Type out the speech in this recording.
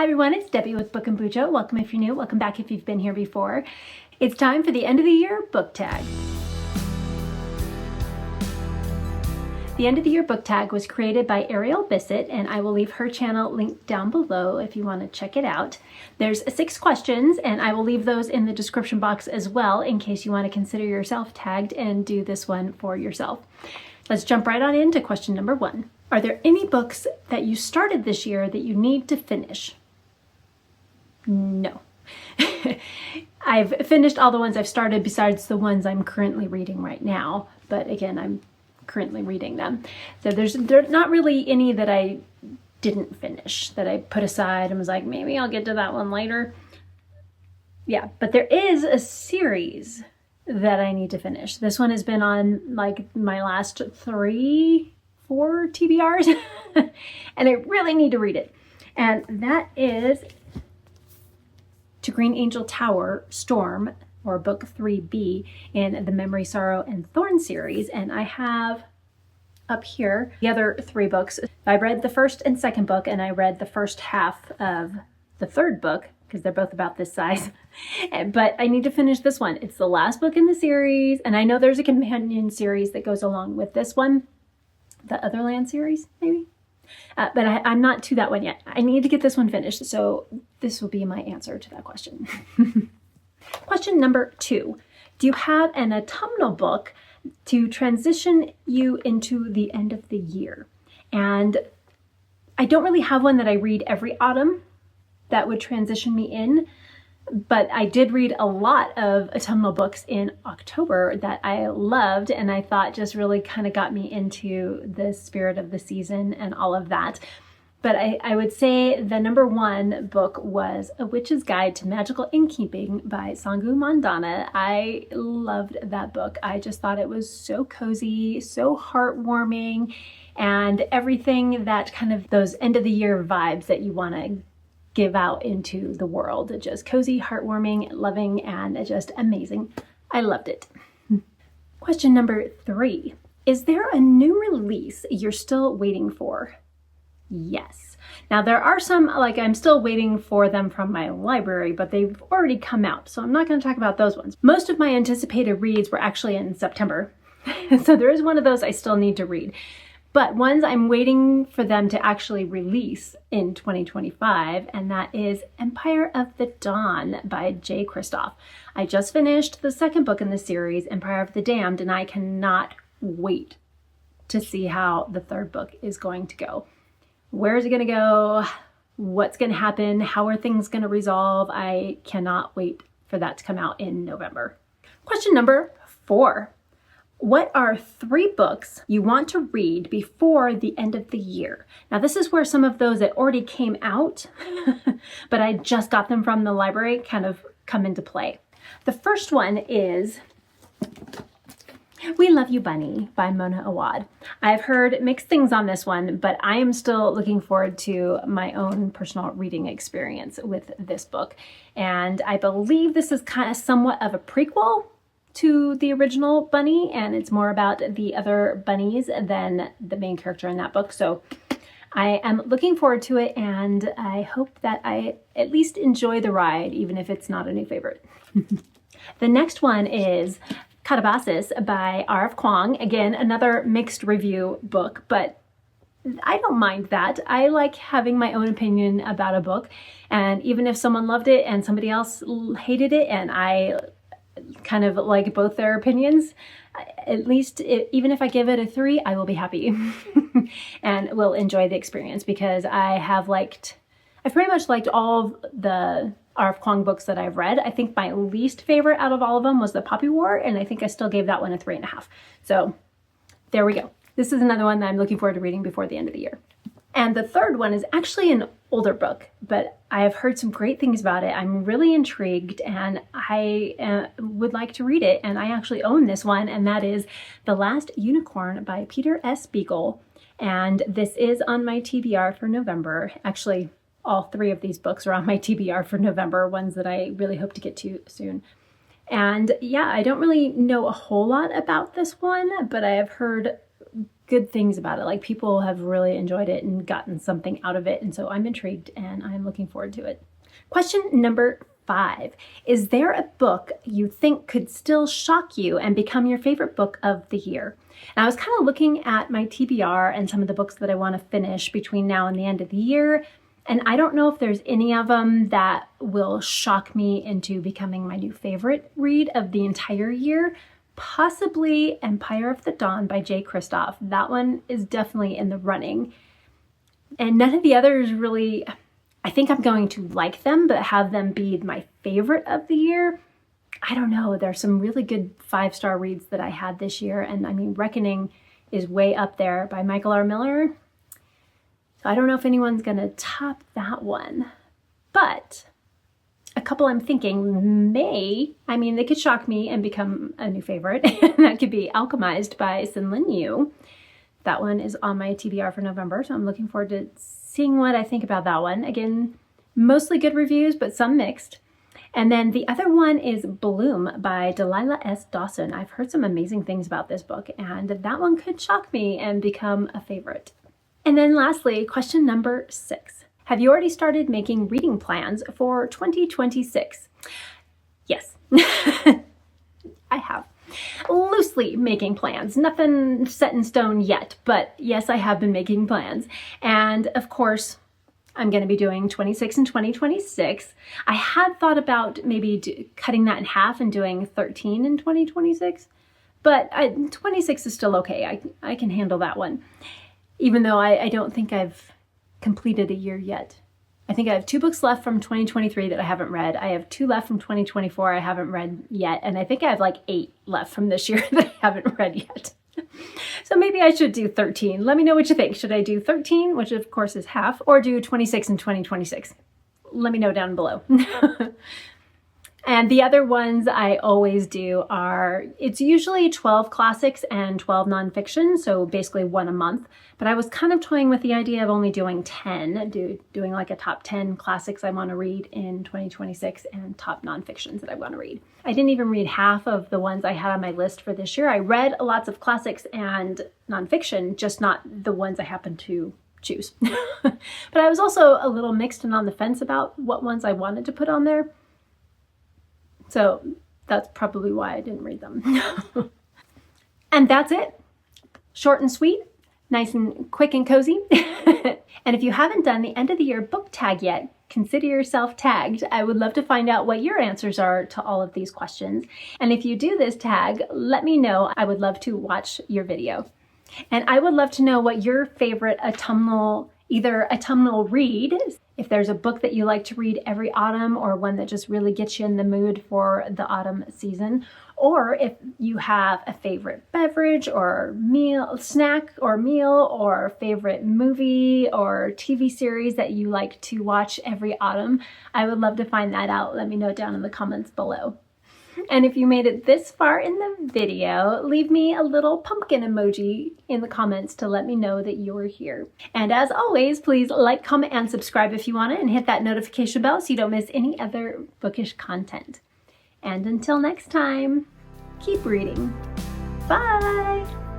Hi everyone, it's Debbie with Book and Bujo. Welcome if you're new, welcome back if you've been here before. It's time for the end of the year book tag. The end of the year book tag was created by Ariel Bissett, and I will leave her channel linked down below if you want to check it out. There's 6 questions, and I will leave those in the description box as well in case you want to consider yourself tagged and do this one for yourself. Let's jump right on into question number 1. Are there any books that you started this year that you need to finish? No. I've finished all the ones I've started besides the ones I'm currently reading right now. But again, I'm currently reading them. So there's not really any that I didn't finish, that I put aside and was like, maybe I'll get to that one later. Yeah, but there is a series that I need to finish. This one has been on like my last 3-4 TBRs and I really need to read it. And that is To Green Angel Tower Storm, or book 3B in the Memory, Sorrow, and Thorn series. And I have up here the other 3 books. I read the first and second book, and I read the first half of the third book because they're both about this size. But I need to finish this one. It's the last book in the series, and I know there's a companion series that goes along with this one, the Otherland series, maybe. But I'm not to that one yet. I need to get this one finished, so this will be my answer to that question. Question number 2. Do you have an autumnal book to transition you into the end of the year? And I don't really have one that I read every autumn that would transition me in, but I did read a lot of autumnal books in October that I loved and I thought just really kind of got me into the spirit of the season and all of that. But I would say the number 1 book was A Witch's Guide to Magical Innkeeping by Sangu Mandana. I loved that book. I just thought it was so cozy, so heartwarming, and everything that kind of those end of the year vibes that you want to give out into the world. Just cozy, heartwarming, loving, and just amazing. I loved it. Question number 3. Is there a new release you're still waiting for? Yes. Now there are some, like I'm still waiting for them from my library, but they've already come out, so I'm not going to talk about those ones. Most of my anticipated reads were actually in September, so there is one of those I still need to read. But ones I'm waiting for them to actually release in 2025, and that is Empire of the Dawn by J. Kristoff. I just finished the second book in the series, Empire of the Damned, and I cannot wait to see how the third book is going to go. Where is it going to go? What's going to happen? How are things going to resolve? I cannot wait for that to come out in November. Question number 4. What are 3 books you want to read before the end of the year? Now this is where some of those that already came out, but I just got them from the library, kind of come into play. The first one is We Love You Bunny by Mona Awad. I've heard mixed things on this one, but I am still looking forward to my own personal reading experience with this book. And I believe this is kind of somewhat of a prequel to the original bunny, and it's more about the other bunnies than the main character in that book. So I am looking forward to it, and I hope that I at least enjoy the ride, even if it's not a new favorite. The next one is Catabasis by R.F. Kuang. Again, another mixed review book, but I don't mind that. I like having my own opinion about a book, and even if someone loved it and somebody else hated it, and I kind of like both their opinions, at least even if I give it a 3, I will be happy and will enjoy the experience, because I've pretty much liked all of the R.F. Kuang books that I've read. I think my least favorite out of all of them was The Poppy War, and I think I still gave that one a 3.5. So there we go. This is another one that I'm looking forward to reading before the end of the year. And the third one is actually an older book, but I have heard some great things about it. I'm really intrigued, and I would like to read it. And I actually own this one, and that is The Last Unicorn by Peter S. Beagle. And this is on my TBR for November. Actually, all 3 of these books are on my TBR for November, ones that I really hope to get to soon. And yeah, I don't really know a whole lot about this one, but I have heard good things about it. Like people have really enjoyed it and gotten something out of it. And so I'm intrigued and I'm looking forward to it. Question number 5. Is there a book you think could still shock you and become your favorite book of the year? And I was kind of looking at my TBR and some of the books that I want to finish between now and the end of the year. And I don't know if there's any of them that will shock me into becoming my new favorite read of the entire year. Possibly Empire of the Dawn by J. Kristoff. That one is definitely in the running. And none of the others really, I think I'm going to like them, but have them be my favorite of the year. I don't know. There's some really good 5-star reads that I had this year. And I mean, Reckoning is way up there by Michael R. Miller. So I don't know if anyone's going to top that one. But a couple I'm thinking they could shock me and become a new favorite. That could be Alchemized by Sin-Lin Yu. That one is on my TBR for November, so I'm looking forward to seeing what I think about that one. Again, mostly good reviews, but some mixed. And then the other one is Bloom by Delilah S. Dawson. I've heard some amazing things about this book, and that one could shock me and become a favorite. And then lastly, question number 6. Have you already started making reading plans for 2026? Yes, I have. Loosely making plans, nothing set in stone yet, but yes, I have been making plans. And of course, I'm going to be doing 26 and 2026. I had thought about maybe cutting that in half and doing 13 in 2026, but 26 is still okay. I can handle that one, even though I don't think I've completed a year yet. I think I have 2 books left from 2023 that I haven't read. I have 2 left from 2024 I haven't read yet. And I think I have like 8 left from this year that I haven't read yet. So maybe I should do 13. Let me know what you think. Should I do 13, which of course is half, or do 26 and 2026? Let me know down below. And the other ones I always do are, it's usually 12 classics and 12 nonfiction, so basically 1 a month. But I was kind of toying with the idea of only doing 10, doing like a top 10 classics I want to read in 2026 and top nonfictions that I want to read. I didn't even read half of the ones I had on my list for this year. I read lots of classics and nonfiction, just not the ones I happened to choose. But I was also a little mixed and on the fence about what ones I wanted to put on there. So that's probably why I didn't read them. And that's it. Short and sweet, nice and quick and cozy. And if you haven't done the end of the year book tag yet, consider yourself tagged. I would love to find out what your answers are to all of these questions. And if you do this tag, let me know. I would love to watch your video. And I would love to know what your favorite autumnal read, if there's a book that you like to read every autumn or one that just really gets you in the mood for the autumn season, or if you have a favorite beverage or snack or favorite movie or TV series that you like to watch every autumn. I would love to find that out. Let me know down in the comments below. And if you made it this far in the video, leave me a little pumpkin emoji in the comments to let me know that you're here. And as always, please like, comment, and subscribe if you want it, and hit that notification bell so you don't miss any other bookish content. And until next time, keep reading. Bye!